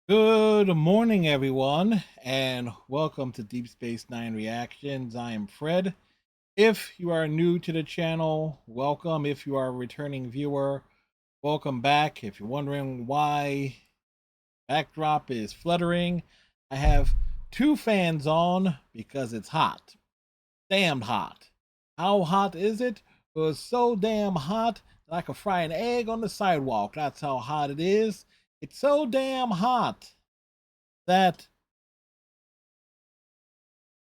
Good morning, everyone, and welcome to Deep Space Nine Reactions. I am Fred. If you are new to the channel, welcome. If you are a returning viewer, welcome back. If you're wondering why backdrop is fluttering, I have two fans on because it's hot. Damn hot. How hot is it? It was so damn hot that I could fry an egg on the sidewalk. That's how hot it is. It's so damn hot that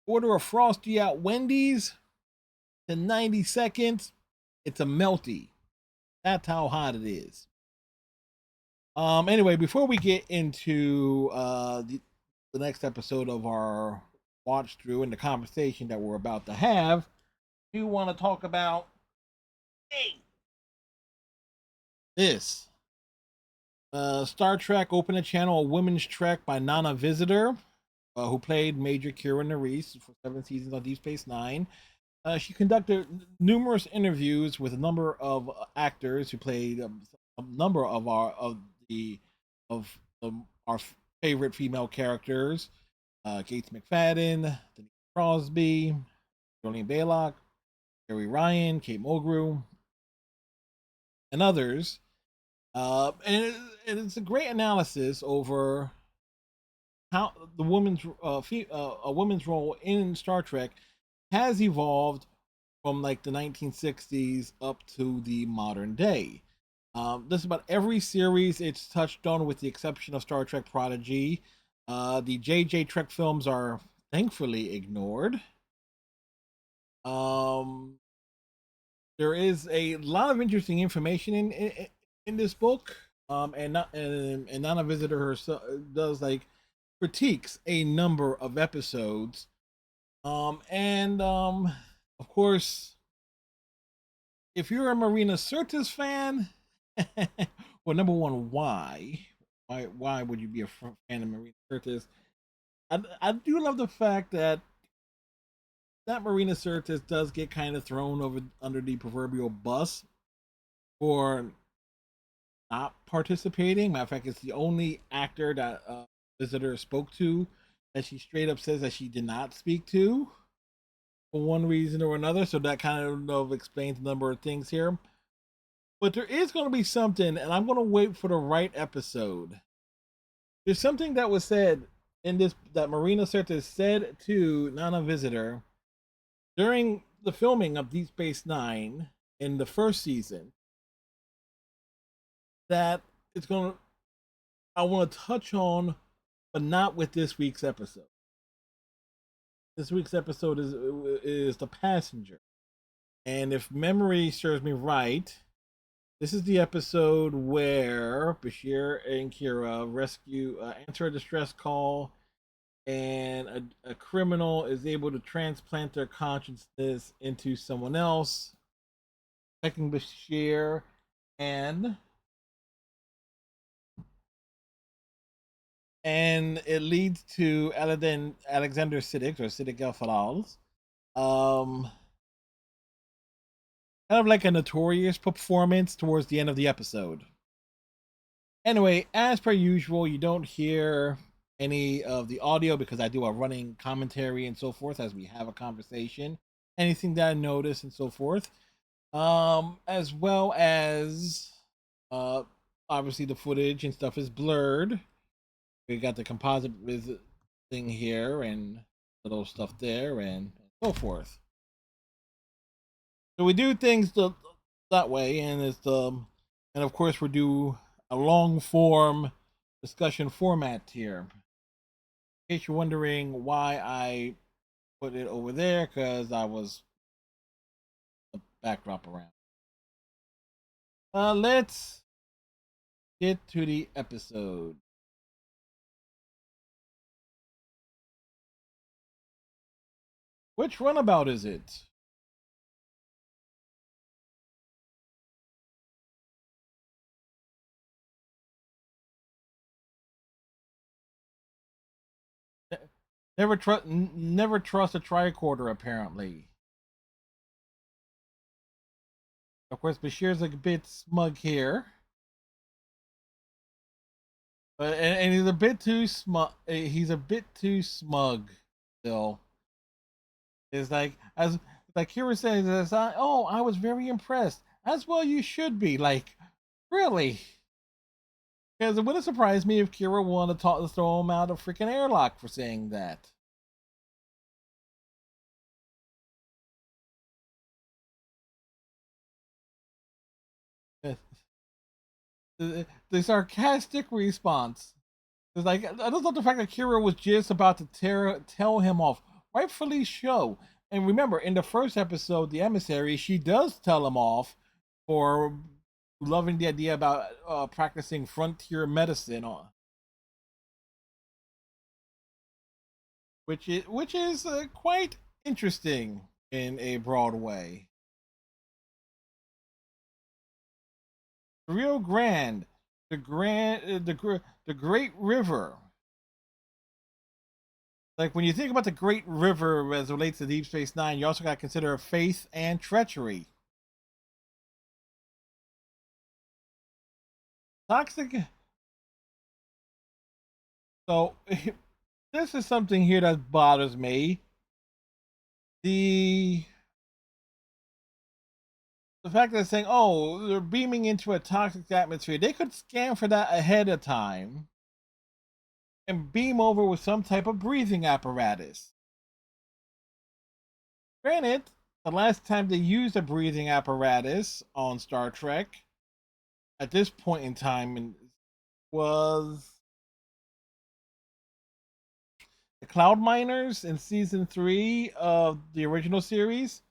order a Frosty at Wendy's to 90 seconds, it's a melty. That's how hot it is. Anyway, before we get into the next episode of our watch through and the conversation that we're about to have, we want to talk about this. Star Trek Open a Channel, a Women's Trek by Nana Visitor, who played Major Kira Nerys for 7 seasons on Deep Space Nine. She conducted numerous interviews with a number of actors who played a number of of our favorite female characters: Gates McFadden, Denise Crosby, Jolene Baylock, Jerry Ryan, Kate Mulgrew, and others. It's a great analysis over how the a woman's role in Star Trek has evolved from like the 1960s up to the modern day. This is about every series it's touched on, with the exception of Star Trek Prodigy. The JJ Trek films are thankfully ignored. Um, there is a lot of interesting information in this book. And Nana Visitor herself does like critiques a number of episodes. Of course, if you're a Marina Sirtis fan, well, number one, why? Why would you be a fan of Marina Sirtis? I do love the fact that Marina Sirtis does get kind of thrown over under the proverbial bus for not participating. Matter of fact, it's the only actor that Visitor spoke to that she straight up says that she did not speak to for one reason or another. So that kind of explains a number of things here. But there is going to be something, and I'm going to wait for the right episode. There's something that was said in this that Marina Sirtis said to Nana Visitor during the filming of Deep Space Nine in the first season that it's going to, I want to touch on, but not with this week's episode. This week's episode is The Passenger. And if memory serves me right, this is the episode where Bashir and Kira answer a distress call, and a criminal is able to transplant their consciousness into someone else, affecting Bashir, and it leads to Alexander Siddig, or Siddig El-Falals, um, kind of like a notorious performance towards the end of the episode. Anyway, as per usual, you don't hear any of the audio because I do a running commentary and so forth as we have a conversation. Anything that I notice and so forth. As well as uh obviously the footage and stuff is blurred. We got the composite visit thing here and little stuff there and so forth. So we do things that way, and and of course we do a long form discussion format here. In case you're wondering why I put it over there, because I was the backdrop around. Let's get to the episode. Which runabout is it? Never trust a tricorder, apparently. Of course, Bashir's a bit smug here. And he's a bit too smug. He's a bit too smug still. It's as like Kira says, oh, I was very impressed. As well, you should be. Like, really? Because it wouldn't surprise me if Kira wanted to throw him out of freaking airlock for saying that. The sarcastic response is like, I just love the fact that Kira was just about to tell him off, rightfully so. And remember, in the first episode, the emissary, she does tell him off for loving the idea about practicing frontier medicine, which is quite interesting in a broad way. Rio Grande, the Great River. Like when you think about the Great River as it relates to Deep Space Nine, you also got to consider faith and treachery. Toxic. So this is something here that bothers me. The the fact that they're saying, oh, they're beaming into a toxic atmosphere. They could scan for that ahead of time and beam over with some type of breathing apparatus. Granted, the last time they used a breathing apparatus on Star Trek at this point in time was the Cloud Miners in season 3 of the original series.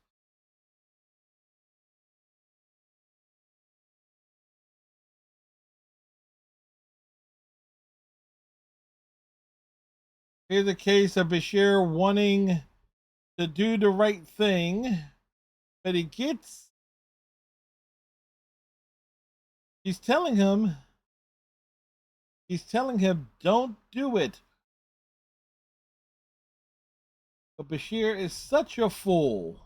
Here's a case of Bashir wanting to do the right thing, but he's telling him don't do it. But Bashir is such a fool.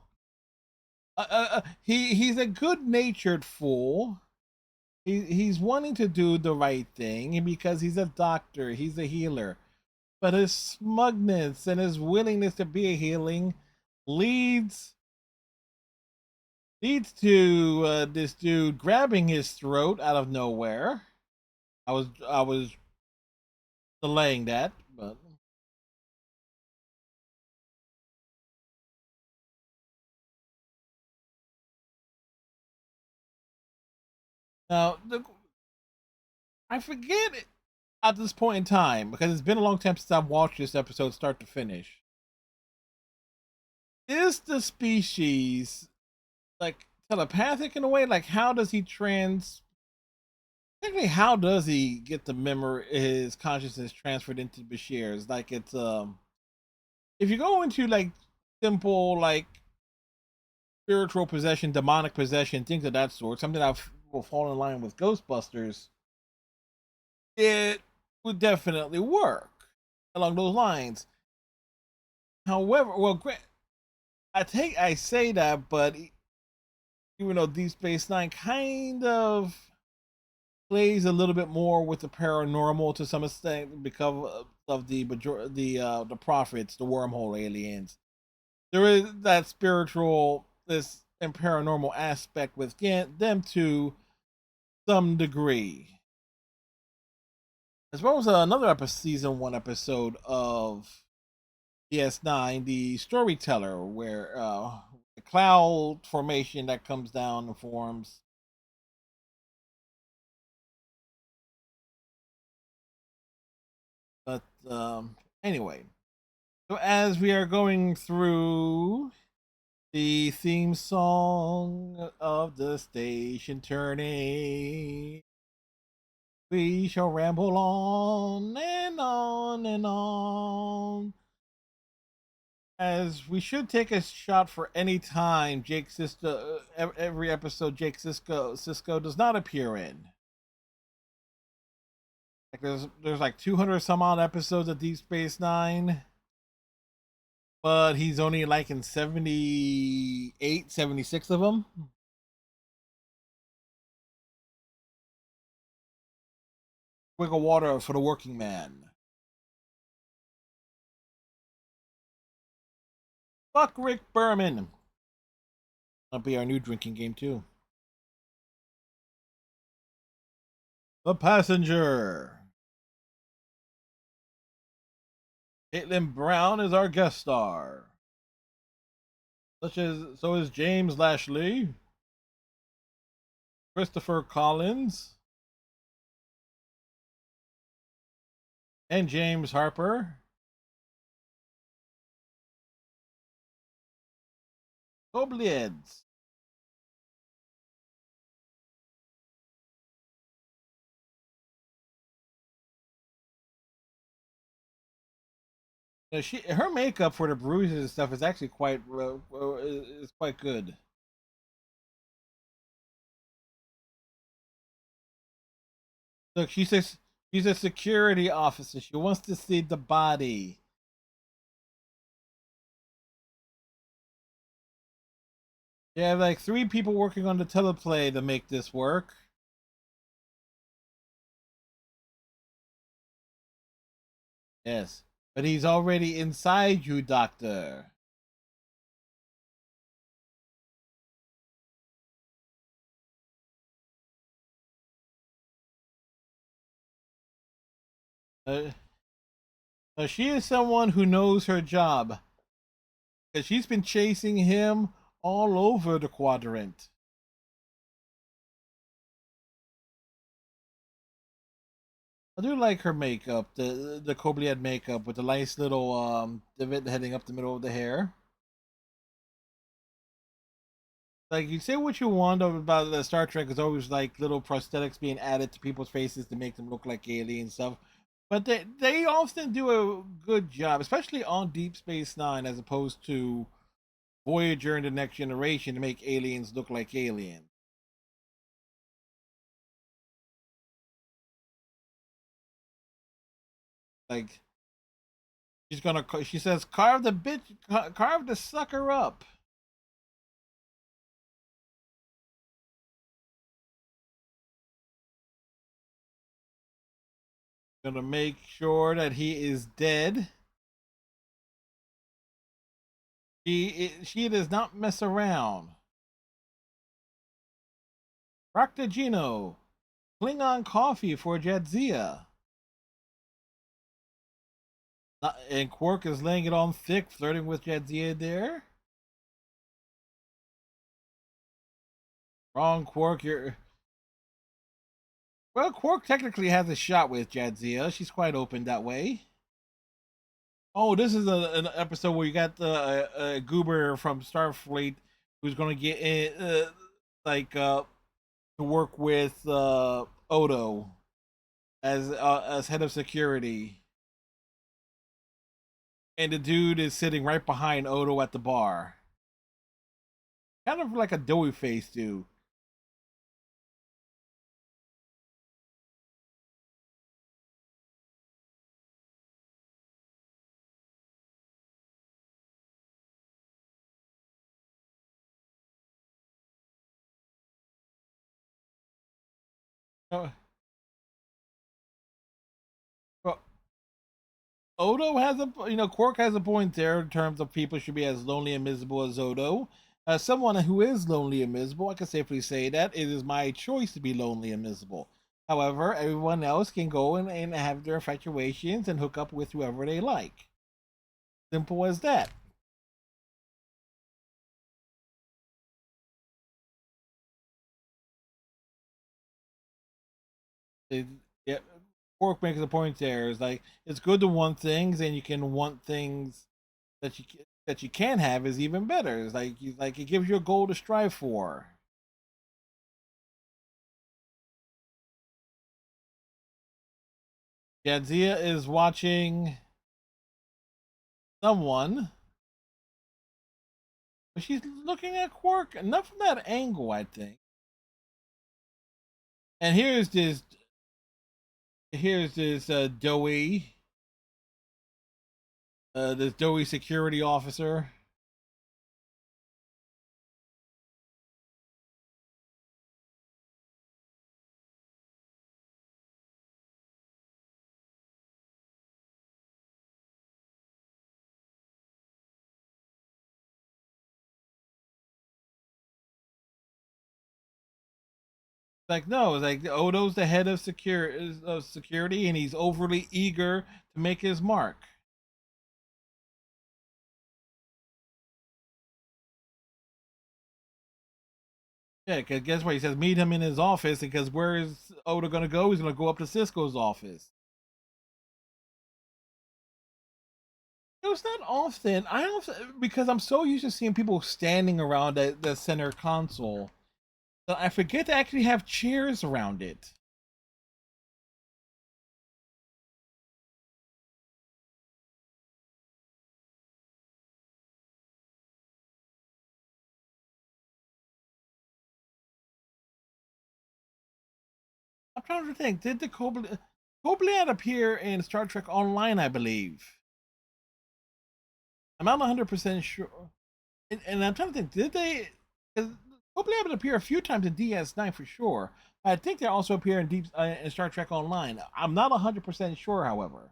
He's a good-natured fool. He's wanting to do the right thing because he's a doctor, he's a healer. But his smugness and his willingness to be a healing leads to this dude grabbing his throat out of nowhere. I was delaying that, but now I forget it at this point in time because it's been a long time since I've watched this episode start to finish. Is the species like telepathic in a way? Like, how does he trans? Technically, how does he get the memory, his consciousness transferred into Bashir's? Like, it's if you go into like simple like spiritual possession, demonic possession, things of that sort, something that will fall in line with Ghostbusters, it would definitely work along those lines. However, well, I say that, but even though Deep Space Nine kind of plays a little bit more with the paranormal to some extent because of the prophets, the wormhole aliens. There is that spiritual, this and paranormal aspect with them to some degree. As well as another episode, season 1 episode of DS9, the storyteller, where the cloud formation that comes down and forms. But anyway, so as we are going through the theme song of the station turning, we shall ramble on and on and on. As we should take a shot for any time Jake Sisko, every episode Jake Sisko does not appear in. Like there's like 200 some odd episodes of Deep Space Nine, but he's only like in 78, 76 of them. I Quick of water for the working man. Fuck Rick Berman. That'll be our new drinking game too. The Passenger. Caitlin Brown is our guest star. So is James Lashley, Christopher Collins, and James Harper. Koblieds. Her makeup for the bruises and stuff is actually quite good. Look, she's a security officer. She wants to see the body. They have like 3 people working on the teleplay to make this work. Yes, but he's already inside you, Doctor. Uh, she is someone who knows her job because she's been chasing him all over the quadrant. I do like her makeup, the Kobliad makeup with the nice little divot heading up the middle of the hair. Like you say what you want about the Star Trek is always like little prosthetics being added to people's faces to make them look like alien stuff. But they often do a good job, especially on Deep Space Nine, as opposed to Voyager and the Next Generation, to make aliens look like aliens. Like she says, carve the sucker up. Gonna make sure that he is dead. She does not mess around. Gino, Klingon coffee for Jadzia. And Quark is laying it on thick, flirting with Jadzia there. Wrong, Quark. Quark technically has a shot with Jadzia. She's quite open that way. Oh, this is an episode where you got the goober from Starfleet who's going to get in, to work with Odo as head of security, and the dude is sitting right behind Odo at the bar, kind of like a doughy face dude. Uh, well, Odo has Quark has a point there in terms of people should be as lonely and miserable as Odo. As someone who is lonely and miserable, I can safely say that it is my choice to be lonely and miserable. However, everyone else can go and have their infatuations and hook up with whoever they like. Simple as that. It, yeah, Quark makes a point there. Is like it's good to want things, and you can want things that you can have is even better. It's like it gives you a goal to strive for. Jadzia is watching someone, but she's looking at Quark, not from that angle, I think. And here's this this doughy security officer. Like no, it's like Odo's the head of security, and he's overly eager to make his mark. Yeah, because guess what? He says meet him in his office, because where is Oda gonna go? He's gonna go up to Cisco's office. It was not often. I don't, because I'm so used to seeing people standing around the center console that I forget to actually have chairs around it. I'm trying to think. Did the Kobliad appear in Star Trek Online? I believe. I'm not 100% sure. And I'm trying to think. Did they? Because Kobliad would appear a few times in DS9 for sure. I think they also appear in in Star Trek Online. I'm not 100% sure, however.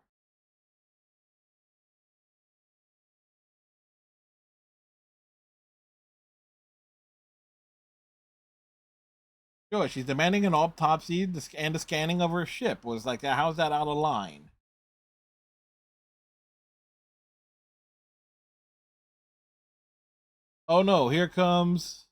Sure, she's demanding an autopsy and the scanning of her ship. Was like, how's that out of line? Oh no, here comes.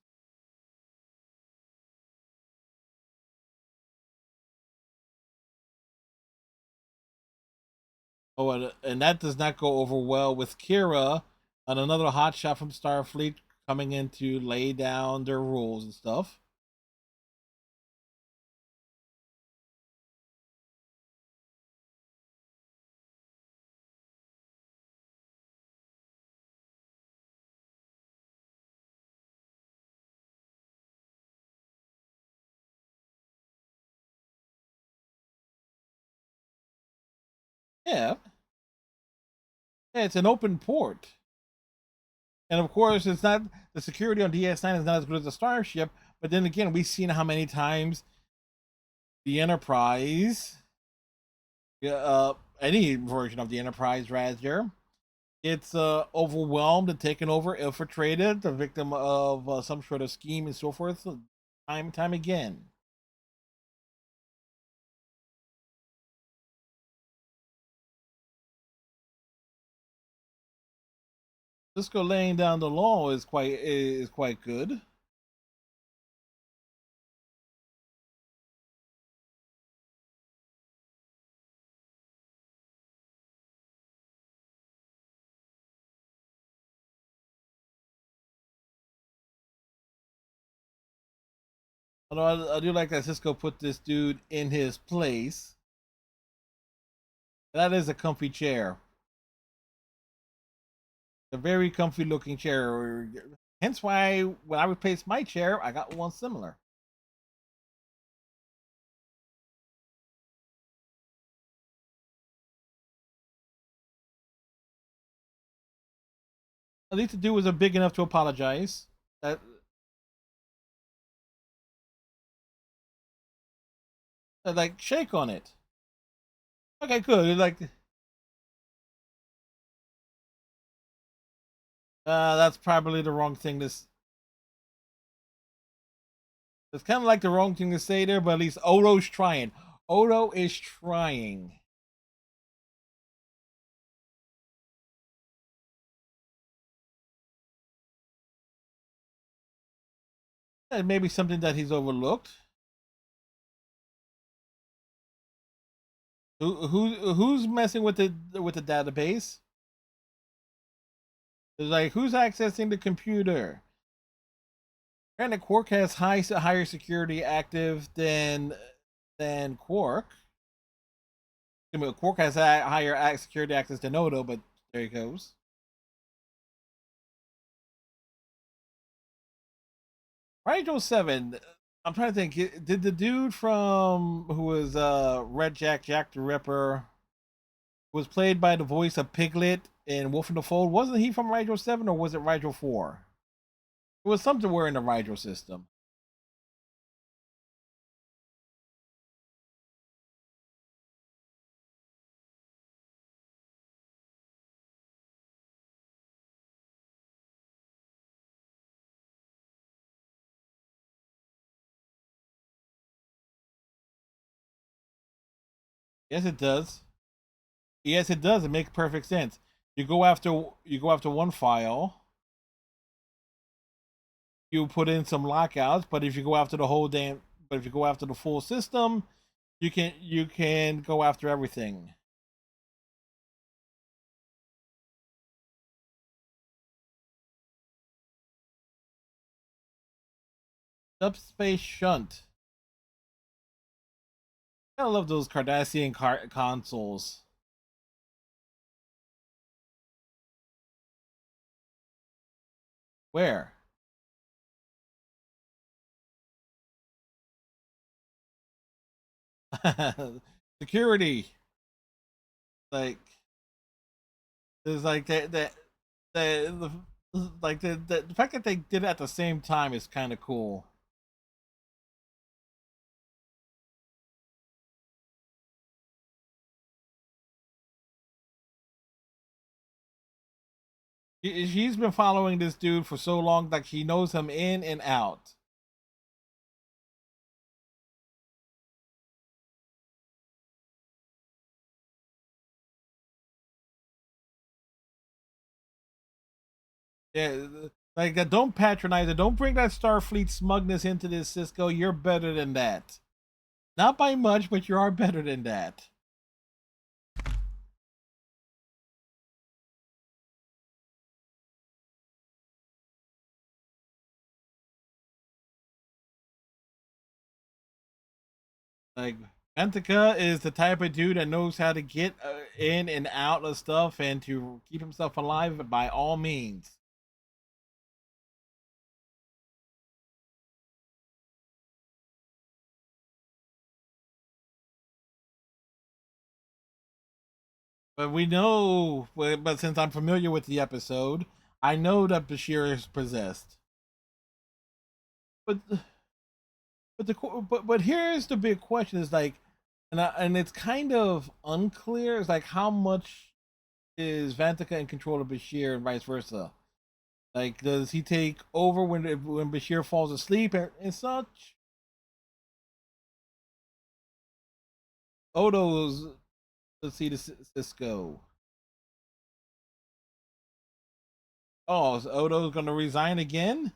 Oh, and that does not go over well with Kira and another hotshot from Starfleet coming in to lay down their rules and stuff. Yeah, yeah, it's an open port. And of course, it's not, the security on DS9 is not as good as the Starship. But then again, we've seen how many times the Enterprise, any version of the Enterprise, rather, it's overwhelmed and taken over, infiltrated, the victim of some sort of scheme and so forth, time and time again. Cisco laying down the law is quite good. Although I do like that Cisco put this dude in his place. That is a comfy chair, a very comfy looking chair. Hence why when I replaced my chair, I got one similar. At least the dude was big enough to apologize. That like shake on it. Okay, good. Like that's probably the wrong thing. It's kind of like the wrong thing to say there, but at least Odo's trying. Odo is trying. That may be something that he's overlooked. Who's messing with the database? It's like who's accessing the computer? Granted, Quark has higher security active than Quark. I mean, Quark has higher security access than Odo, but there he goes. Rigel 7. I'm trying to think. Did the dude from who was Red Jack the Ripper, was played by the voice of Piglet in Wolf in the Fold? Wasn't he from Rigel 7 or was it Rigel 4? It was something we're in the Rigel system. Yes, it does. Yes, it does. It makes perfect sense. You go after one file, you put in some lockouts, but if you go after the whole damn but if you go after the full system, you can go after everything. Subspace shunt. I love those Cardassian consoles. Where? Security. Like there's like the fact that they did it at the same time is kind of cool. She's been following this dude for so long, like she knows him in and out. Yeah, like that. Don't patronize it. Don't bring that Starfleet smugness into this, Cisco. You're better than that. Not by much, but you are better than that. Like Antika is the type of dude that knows how to get in and out of stuff and to keep himself alive by all means. But we know, but since I'm familiar with the episode, I know that Bashir is possessed. But but here's the big question: is like, and it's kind of unclear. It's like how much is Vantika in control of Bashir and vice versa? Like, does he take over when Bashir falls asleep and such? Odo's, let's see, the Cisco. Oh, so Odo's gonna resign again,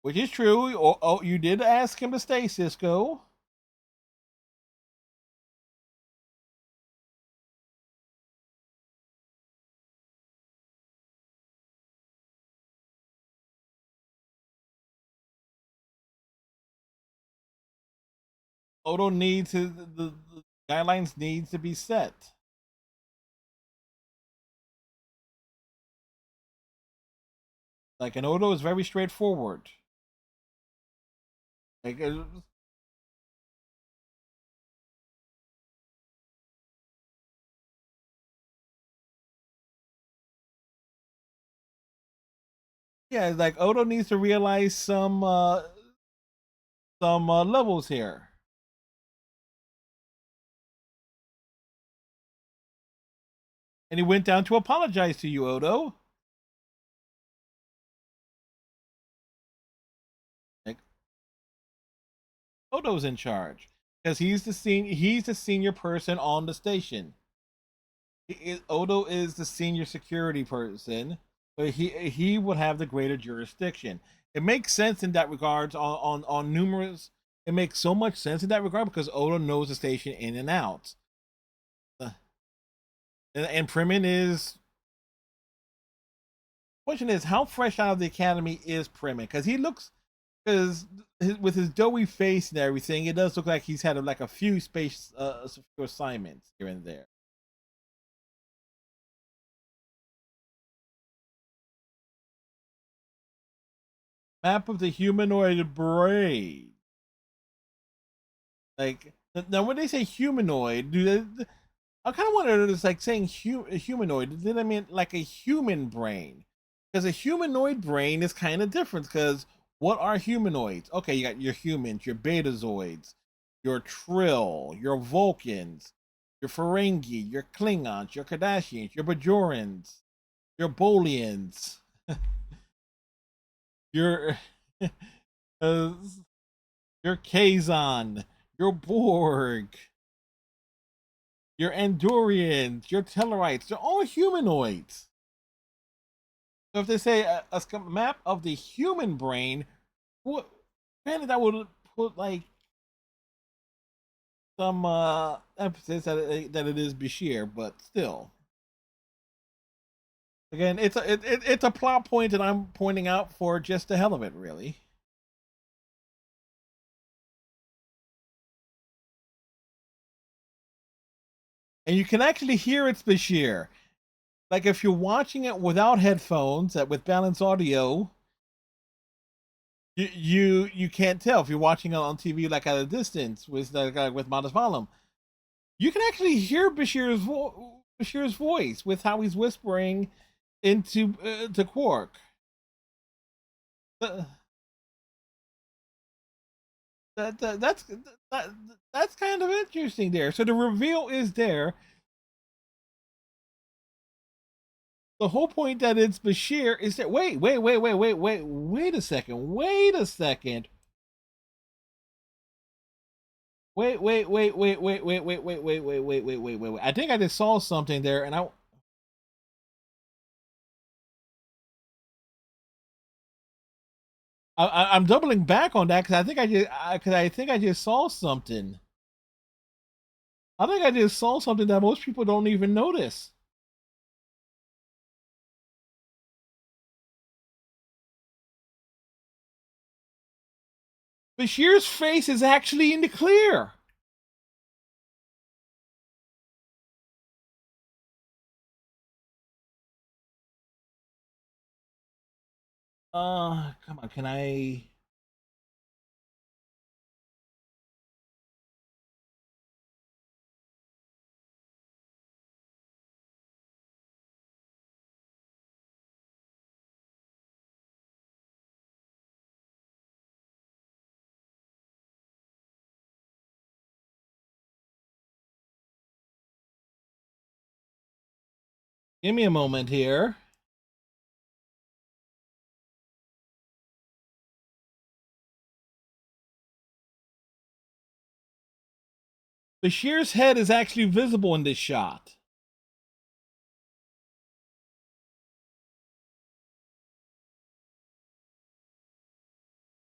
which is true. Oh, you did ask him to stay, Cisco. Odo needs the guidelines needs to be set. Like, and Odo is very straightforward. Like, yeah, like Odo needs to realize some levels here. And he went down to apologize to you, Odo. Like, Odo's in charge because he's the senior person on the station. Odo is the senior security person, but he would have the greater jurisdiction. It makes sense in that regards on numerous. It makes so much sense in that regard because Odo knows the station in and out. Uh, and Primin is. Question is, how fresh out of the academy is Primin? Because he looks, because with his doughy face and everything, it does look like he's had like a few space assignments here and there. Map of the humanoid brain. Like now, when they say humanoid, do they? I kind of wonder if it's like saying humanoid. Did I mean like a human brain? Because a humanoid brain is kind of different. Because what are humanoids? Okay, you got your humans, your betazoids, your Trill, your Vulcans, your Ferengi, your Klingons, your Kardashians, your Bajorans, your Bolians, your Uh, your Kazon, your Borg, your Andorians, your Tellarites, they're all humanoids. So if they say a map of the human brain, what, granted, that would put like some emphasis that it is Bashir, but still. Again, it's a plot point that I'm pointing out for just the hell of it, really. And you can actually hear it's Bashir. Like if you're watching it without headphones, with balanced audio, you can't tell. If you're watching it on TV like at a distance with modest volume, you can actually hear Bashir's voice with how he's whispering into to Quark. Uh, that that's kind of interesting there. So the reveal is there. The whole point that it's Bashir is that wait a second, wait. I think I just saw something there, and I'm doubling back on that because I think I just saw something. I think I just saw something that most people don't even notice. Bashir's face is actually in the clear. Come on, can I? Give me a moment here. Bashir's head is actually visible in this shot.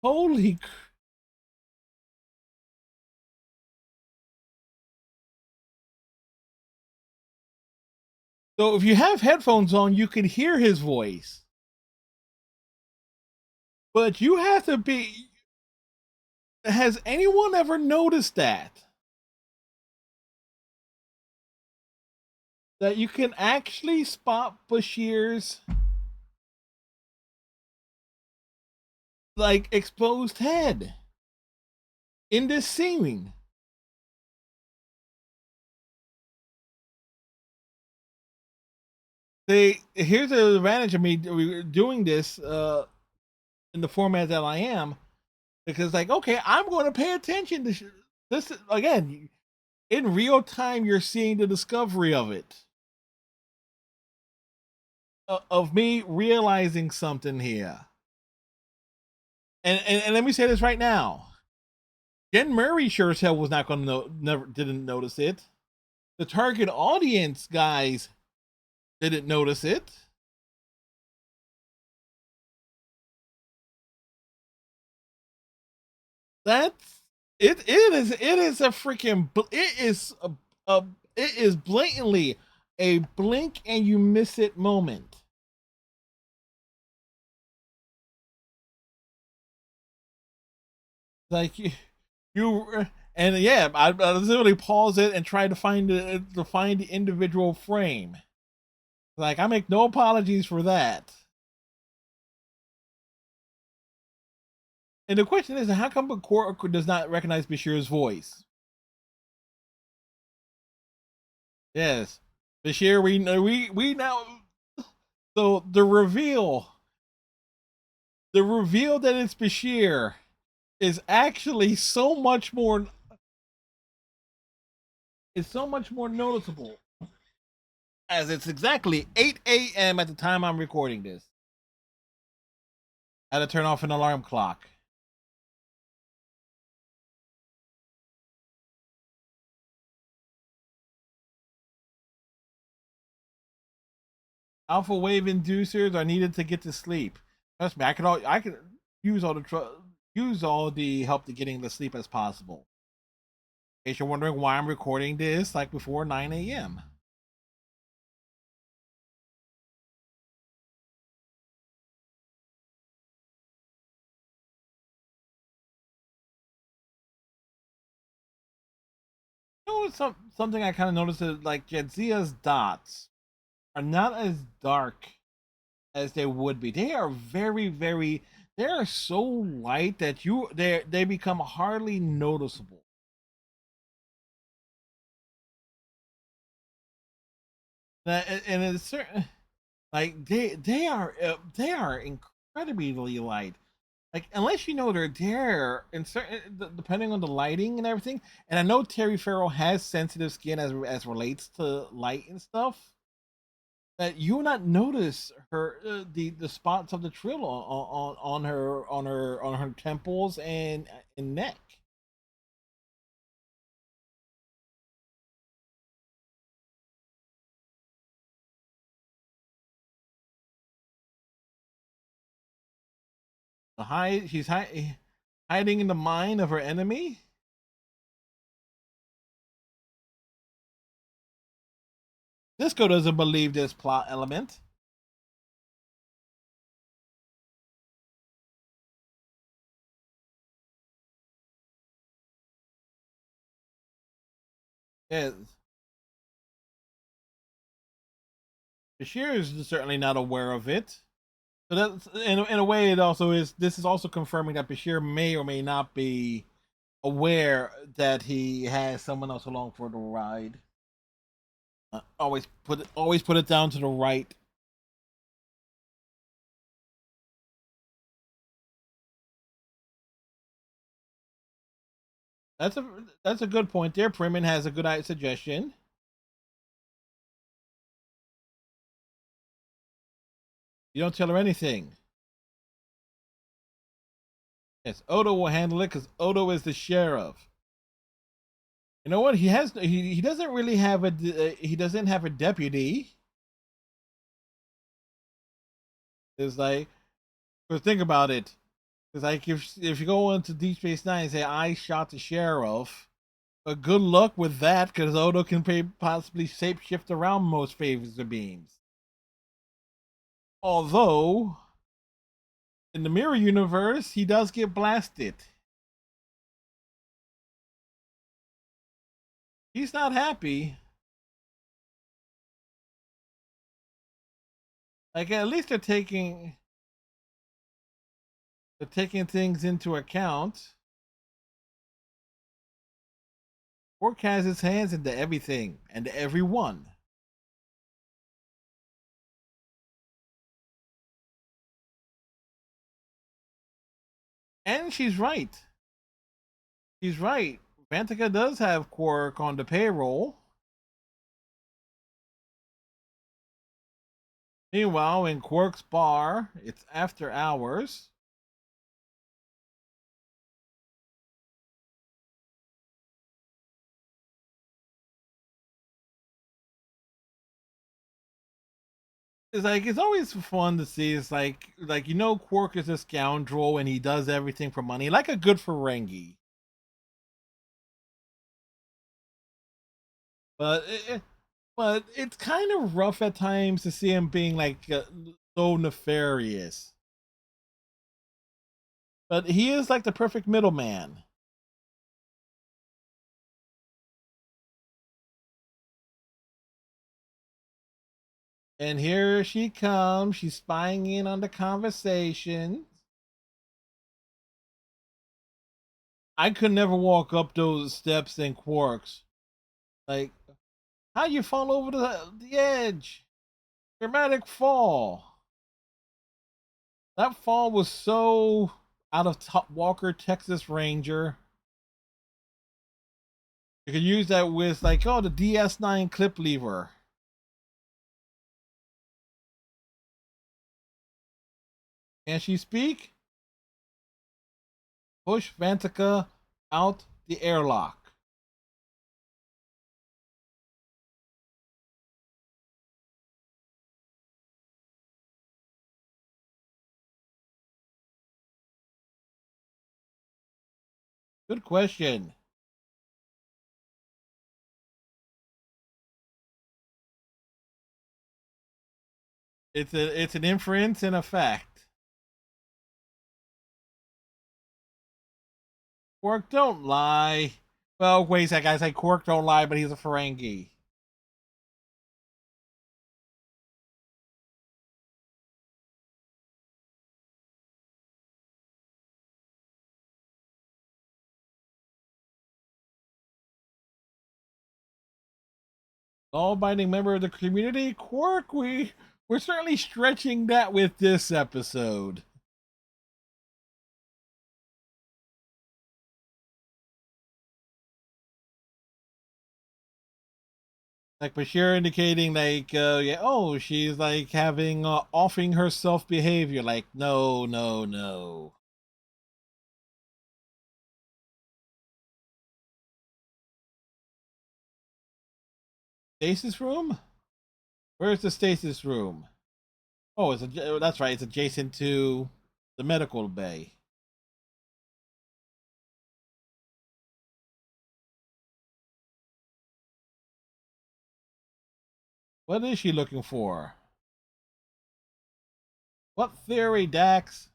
Holy. So if you have headphones on, you can hear his voice. But you have to be. Has anyone ever noticed that? That you can actually spot Bashir's like exposed head in this scene. Here's the advantage of me doing this in the format that I am, because like okay, I'm going to pay attention to this again in real time. You're seeing the discovery of it, of me realizing something here. And let me say this right now. Jen Murray sure as hell was not going to didn't notice it. The target audience guys didn't notice it. That's it. It is a freaking. A it is blatantly a blink and you miss it moment. Like you and yeah, I literally pause it and try to find the individual frame. Like I make no apologies for that. And the question is, how come Quark does not recognize Bashir's voice? Yes, Bashir, we now. So the reveal that it's Bashir is actually so much more noticeable, as it's exactly 8 a.m. at the time I'm recording this. I had to turn off an alarm clock. Alpha wave inducers are needed to get to sleep. Trust me, I could use use all the help to getting to sleep as possible. In case you're wondering why I'm recording this like before 9 a.m. You know, something I kind of noticed is like Jadzia's dots are not as dark as they would be. They are very. They are so light that they become hardly noticeable. And it's certain like they are incredibly light. Like unless you know they're there, and certain depending on the lighting and everything. And I know Terry Farrell has sensitive skin as relates to light and stuff. That you will not notice her the spots of the trill on her temples and neck. Hiding in the mind of her enemy. Disco doesn't believe this plot element. Yes, Bashir is certainly not aware of it. So that's in a way it also is. This is also confirming that Bashir may or may not be aware that he has someone else along for the ride. Always put it down to the right. That's a that's a good point there. Primin has a good suggestion. You don't tell her anything. Yes, Odo will handle it because Odo is the sheriff. You know what? He doesn't really have he doesn't have a deputy. It's like, because think about it. It's like if you go into Deep Space Nine and say I shot the sheriff, but good luck with that because Odo can possibly shapeshift around most favors of beams. Although in the mirror universe, he does get blasted. He's not happy. Like at least they're taking things into account. Quark has his hands into everything and everyone. And she's right. She's right. Vantika does have Quark on the payroll. Meanwhile, in Quark's bar, it's after hours. It's always fun to see. It's like Quark is a scoundrel and he does everything for money, like a good Ferengi. But but it's kind of rough at times to see him being like so nefarious. But he is like the perfect middleman. And here she comes. She's spying in on the conversation. I could never walk up those steps in Quarks. Like, how you fall over the edge? Dramatic fall. That fall was so out of Top Walker, Texas Ranger. You could use that with like, oh, the DS9 clip lever. Can she speak? Push Vantika out the airlock. Good question. It's an inference and a fact. Quark don't lie. Well, wait a second. I say Quark don't lie, but he's a Ferengi. Law-abiding member of the community, Quark. We're certainly stretching that with this episode. Like Bashir indicating, like, yeah, oh, she's like having offing her self behavior. Like, no, no, no. Stasis room? Where's the stasis room? Oh, that's right. It's adjacent to the medical bay. What is she looking for? What theory, Dax?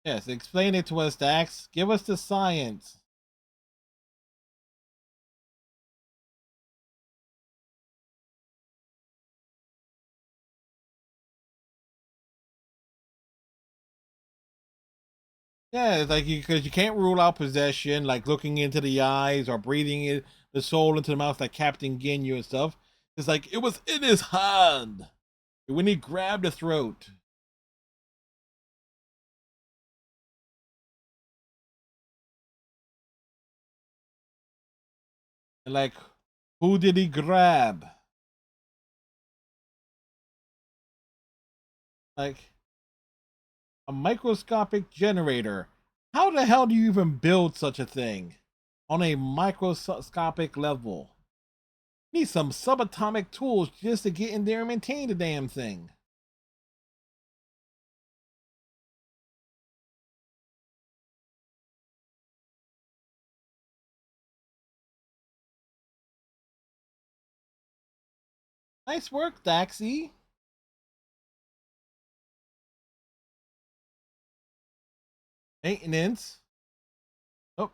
Yes, explain it to us, Dax. Give us the science. Yeah, it's like because you can't rule out possession, like looking into the eyes or breathing the soul into the mouth, like Captain Ginyu and stuff. It's like it was in his hand when he grabbed the throat. And like, who did he grab? Like a microscopic generator. How the hell do you even build such a thing on a microscopic level? You need some subatomic tools just to get in there and maintain the damn thing. Nice work, Daxie. Maintenance. Oh,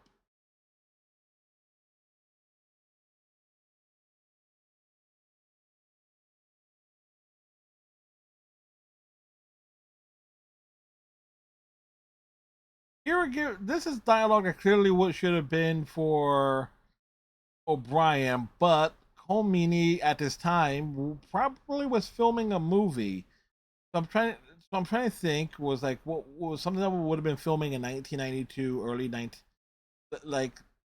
here again, this is dialogue that clearly what should have been for O'Brien, but Colmini at this time probably was filming a movie. So I'm trying to think was like what was something that would have been filming in 1992, early 19 like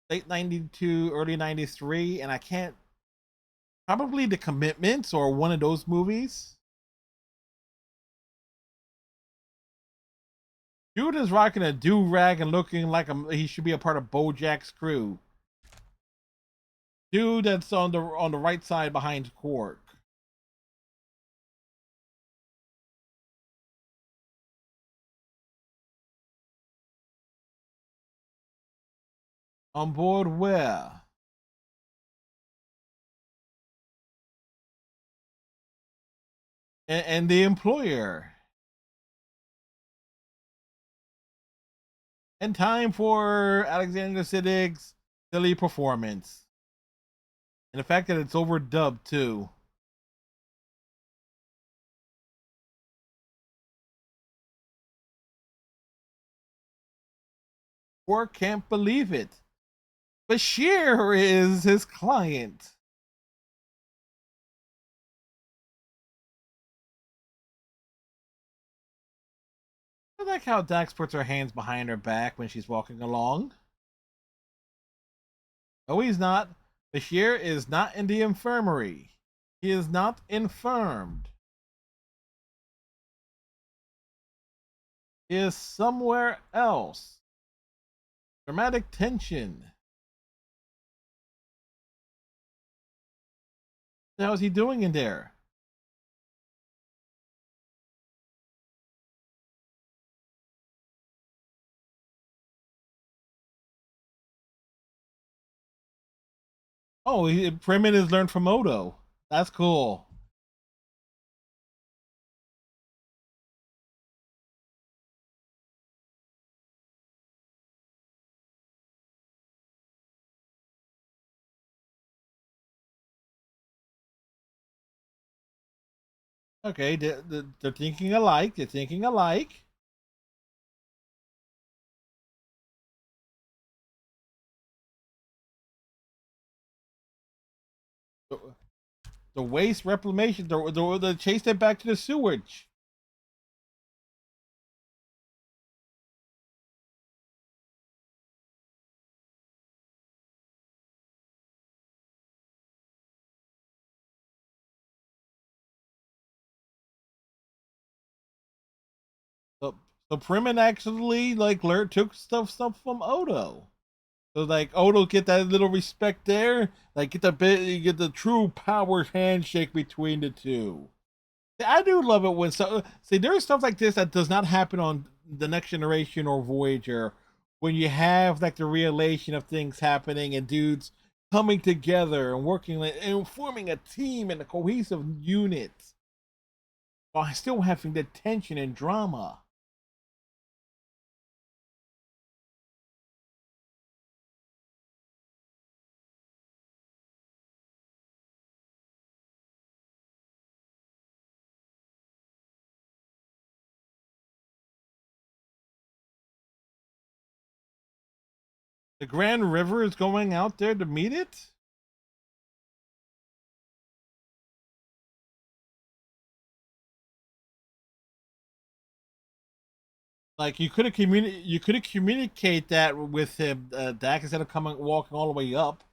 late 92, early 93, and I can't probably The Commitments or one of those movies. Dude is rocking a do rag and looking like he should be a part of BoJack's crew. Dude, that's on the right side behind Quark. On board where? And the employer. And time for Alexander Siddig's silly performance. And the fact that it's overdubbed too. Quark can't believe it. Bashir is his client. I like how Dax puts her hands behind her back when she's walking along. No, he's not. Bashir is not in the infirmary. He is not infirmed. He is somewhere else. Dramatic tension. What the hell is he doing in there? Oh, Primin has learned from Odo. That's cool. Okay, they're thinking alike. They're thinking alike. The waste reclamation. The chase them back to the sewage. So, so Primin actually like learned took stuff from Odo. So like Odo get that little respect there, like get the bit, you get the true power handshake between the two. I do love it when so see there's stuff like this that does not happen on the Next Generation or Voyager, when you have like the relation of things happening and dudes coming together and working and forming a team and a cohesive unit while still having the tension and drama. The Grand River is going out there to meet it. Like you could have communicate that with him, Dak, instead of coming walking all the way up.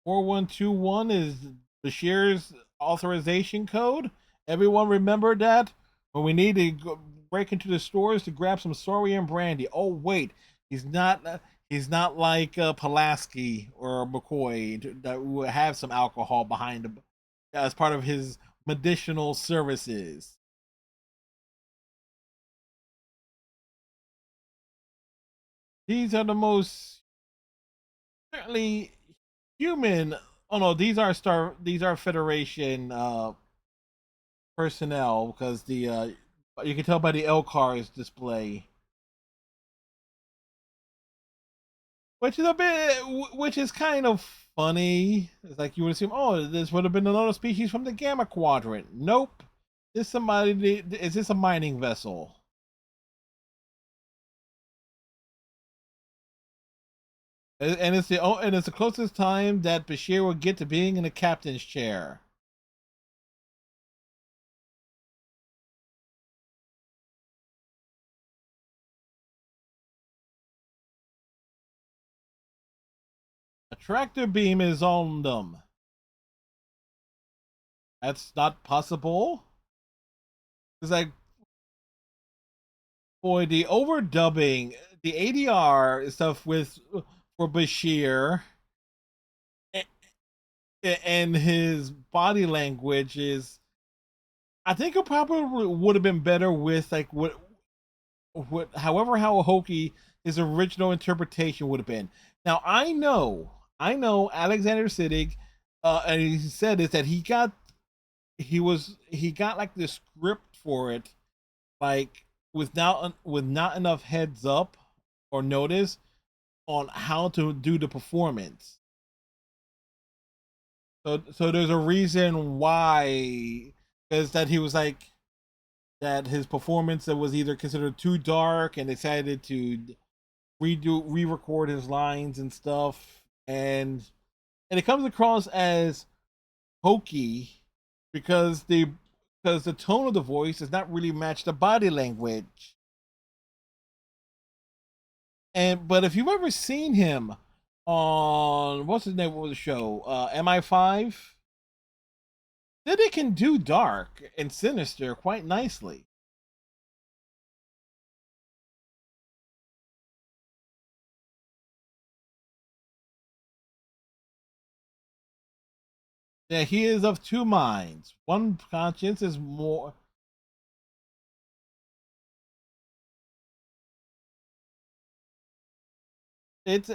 4121 is Bashir's authorization code. Everyone remember that? When we need to break into the stores to grab some Saurian brandy. Oh wait, he's not. He's not like Pulaski or McCoy that would have some alcohol behind him as part of his medicinal services. These are the most certainly human. Oh no, these are Federation personnel because the you can tell by the L cars display, which is kind of funny. It's like you would assume, oh, this would have been another species from the Gamma Quadrant. Nope, is this a mining vessel? And it's the closest time that Bashir will get to being in a captain's chair. A tractor beam is on them. That's not possible. It's like, boy, the overdubbing, the ADR stuff with for Bashir and his body language is, I think it probably would have been better with like however how hokey his original interpretation would have been. Now I know Alexander Siddig, and he said is that he got like the script for it, like with not enough heads up or notice on how to do the performance. So there's a reason why, because that he was like that his performance that was either considered too dark and decided to re-record his lines and stuff, and it comes across as hokey because the tone of the voice does not really match the body language. And but if you've ever seen him on what's his name of the show, MI5, then it can do dark and sinister quite nicely. Yeah, he is of two minds. One conscience is more. It's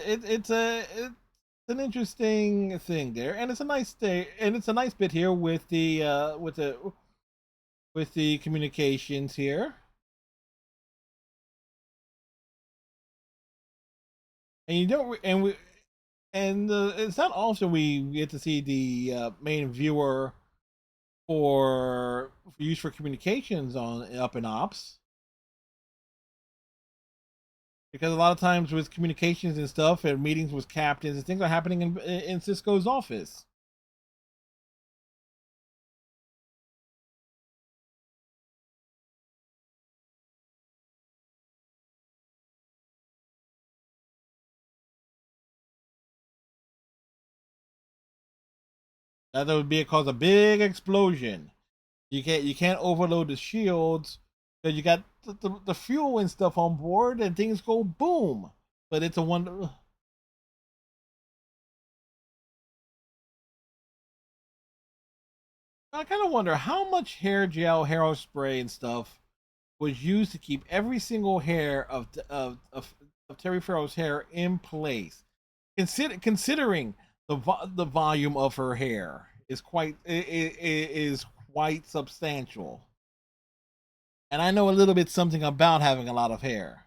an interesting thing there, and it's a nice day, and it's a nice bit here with the communications here, and you don't and we and it's not often we get to see the main viewer for use for communications on up in ops, because a lot of times with communications and stuff and meetings with captains and things are happening in Cisco's office. That would be cause a big explosion. You can't overload the shields because you got the fuel and stuff on board and things go boom. But it's a wonder. I kind of wonder how much hair gel, hairspray, and stuff was used to keep every single hair of Terry Farrell's hair in place. Considering the volume of her hair is quite substantial, and I know a little bit something about having a lot of hair.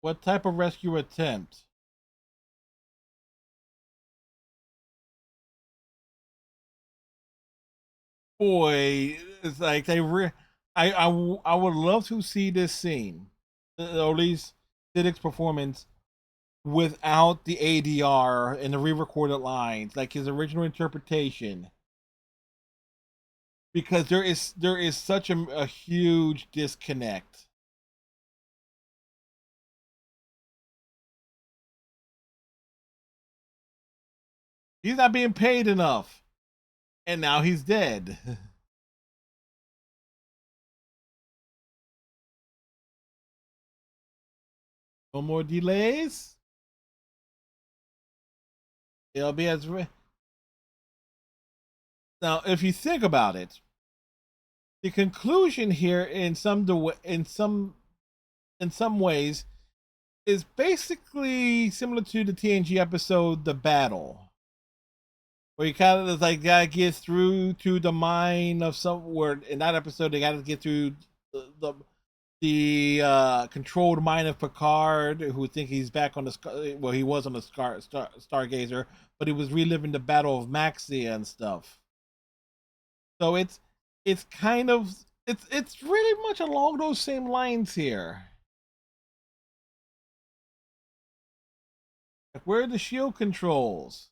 What type of rescue attempt? Boy, it's like I would love to see this scene, or at least Diddick's performance without the ADR and the re-recorded lines, like his original interpretation, because there is such a huge disconnect. He's not being paid enough, and now he's dead. No more delays. It'll be as now. If you think about it, the conclusion here in some ways is basically similar to the TNG episode The Battle, where you kind of like gotta get through to the mind of some where in that episode they gotta get through the controlled mind of Picard, who think he's back on the well, he was on the Stargazer, but he was reliving the Battle of Maxia and stuff. So it's kind of it's really much along those same lines here. Like, where are the shield controls?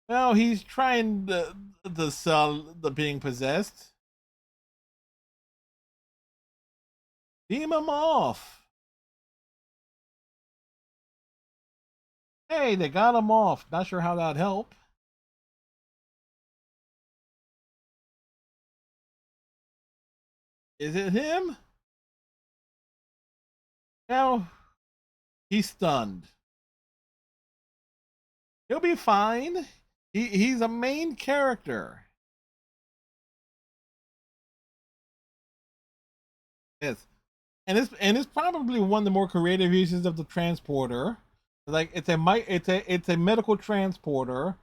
Well, he's trying to sell the being possessed. Beam him off. Hey, they got him off. Not sure how that'd help. Is it him? Now he's stunned. He'll be fine. He's a main character. Yes, and it's probably one of the more creative uses of the transporter. Like it's a medical transporter,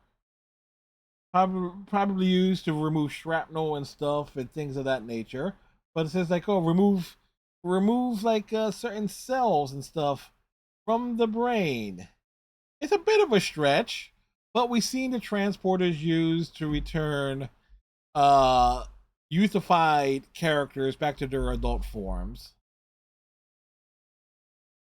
probably used to remove shrapnel and stuff and things of that nature. But it says like, oh, remove like certain cells and stuff from the brain. It's a bit of a stretch, but we've seen the transporters used to return uh youthified characters back to their adult forms.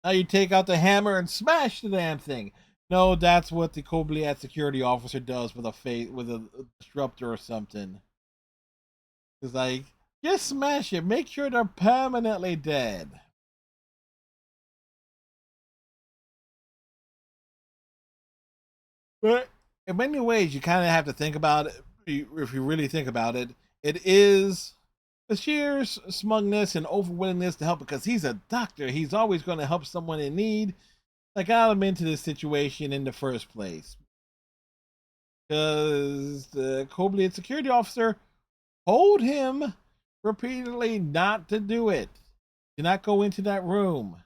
Now you take out the hammer and smash the damn thing. No, that's what the Kobliat security officer does with a disruptor or something. It's like, just smash it. Make sure they're permanently dead. But in many ways, you kind of have to think about it. If you really think about it, it is. Bashir's smugness and overwillingness to help because he's a doctor. He's always going to help someone in need. That got him into this situation in the first place. Because the Koblian security officer told him repeatedly not to do it. Do not go into that room.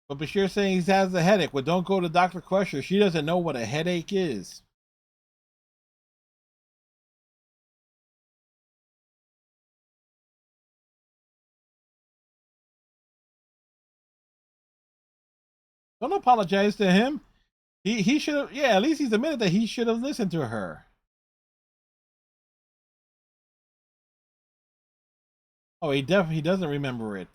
But Bashir saying he has a headache. Well, don't go to Dr. Crusher. She doesn't know what a headache is. Don't apologize to him. He should have, yeah, at least he's admitted that he should have listened to her. Oh, he definitely doesn't remember it.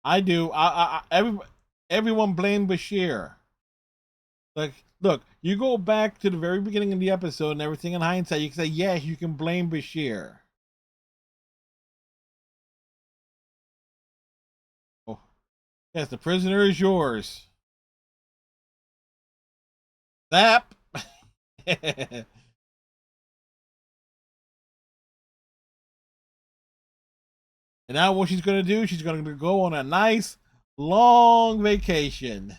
I do. Everyone blame Bashir. Like, look, you go back to the very beginning of the episode and everything in hindsight, you can say, yes, you can blame Bashir. Oh, yes, the prisoner is yours. Zap. And now what she's going to do, she's going to go on a nice long vacation.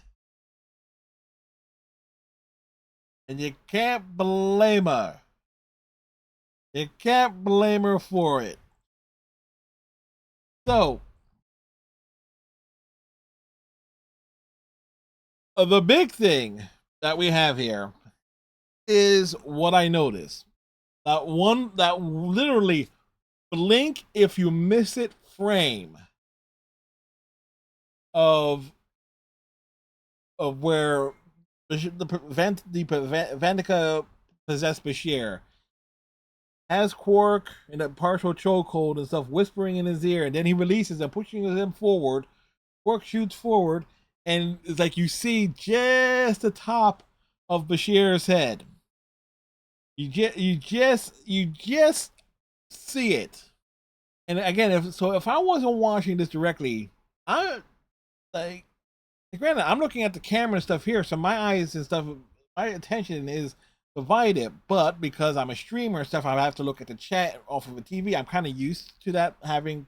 And you can't blame her. You can't blame her for it. So, the big thing that we have here is what I noticed. That one, that literally blink if you miss it frame of where the Vandika possessed Bashir has Quark in a partial chokehold and stuff, whispering in his ear, and then he releases and pushing him forward. Quark shoots forward, and it's like you see just the top of Bashir's head. You just see it. And again, if I wasn't watching this directly, I like granted I'm looking at the camera and stuff here, so my eyes and stuff, my attention is divided. But because I'm a streamer and stuff, I have to look at the chat off of a TV. I'm kind of used to that, having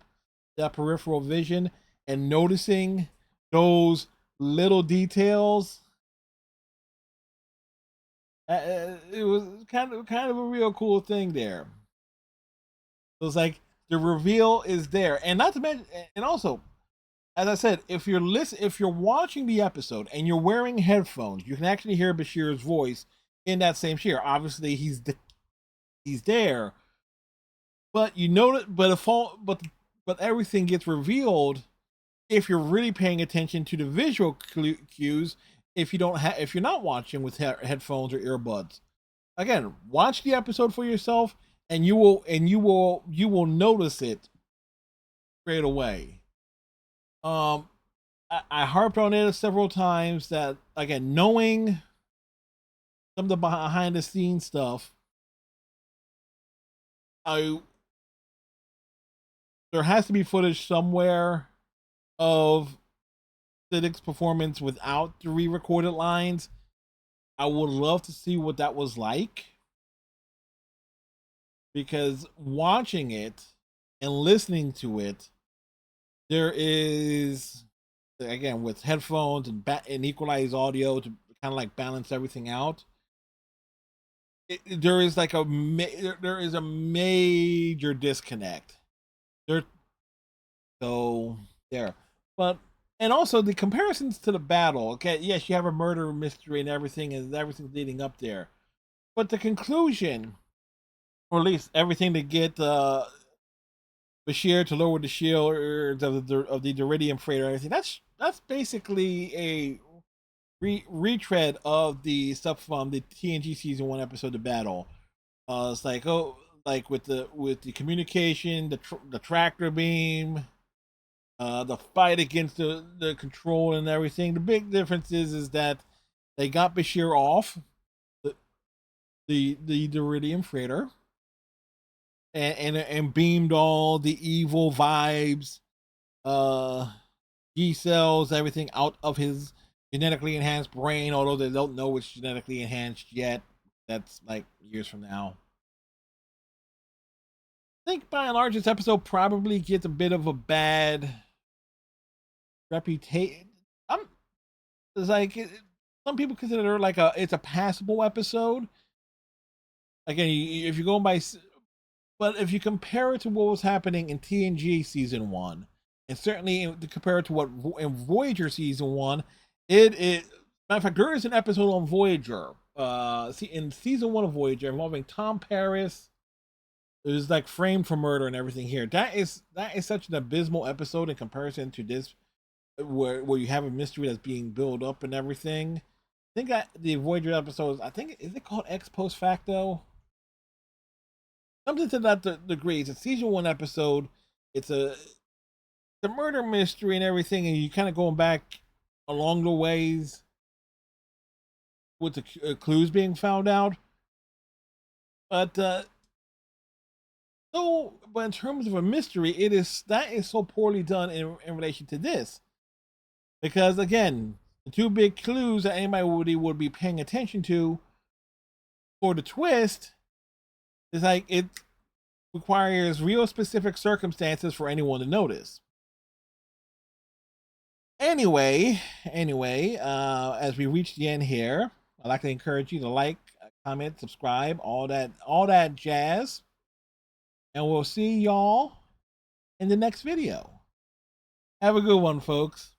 that peripheral vision and noticing those little details. It was kind of a real cool thing there. It was like the reveal is there, and not to mention, and also, as I said, if you're watching the episode and you're wearing headphones, you can actually hear Bashir's voice in that same share. Obviously, he's there, but you know that, but everything gets revealed if you're really paying attention to the visual cues. If you're not watching with headphones or earbuds, again, watch the episode for yourself, and you will notice it straight away. Um, I harped on it several times that, again, knowing some of the behind the scenes stuff, I there has to be footage somewhere of Siddiq's performance without the re-recorded lines. I would love to see what that was like, because watching it and listening to it, there is, again, with headphones and equalized audio to kind of like balance everything out. There is like there is a major disconnect there. So there, but and also the comparisons to the battle. Okay, yes, you have a murder mystery and everything's leading up there, but the conclusion, or at least everything to get Bashir to lower the shield of the Deridium freighter and everything. That's basically a retread of the stuff from the TNG season 1 episode, The Battle. It's like, oh, like with the communication, the tractor beam, the fight against the control and everything. The big difference is that they got Bashir off the Deridium freighter, and beamed all the evil vibes, G cells, everything out of his genetically enhanced brain, although they don't know it's genetically enhanced yet. That's like years from now. I think by and large, this episode probably gets a bit of a bad reputation. I'm it's like some people consider it like it's a passable episode. Again, if you go by, but if you compare it to what was happening in TNG season one, and certainly to compare it to what in Voyager season one, it matter of fact, there is an episode on Voyager, in season one of Voyager involving Tom Paris. It was like framed for murder and everything here. That is such an abysmal episode in comparison to this, where you have a mystery that's being built up and everything. I think the Voyager episodes, I think, is it called Ex Post Facto? Something to that degree. It's a season one episode. It's the murder mystery and everything, and you kind of going back along the ways with the clues being found out. But but in terms of a mystery, that is so poorly done in relation to this, because again, the two big clues that anybody would be paying attention to for the twist is like it requires real specific circumstances for anyone to notice. Anyway, as we reach the end here, I'd like to encourage you to like, comment, subscribe, all that jazz. And we'll see y'all in the next video. Have a good one, folks.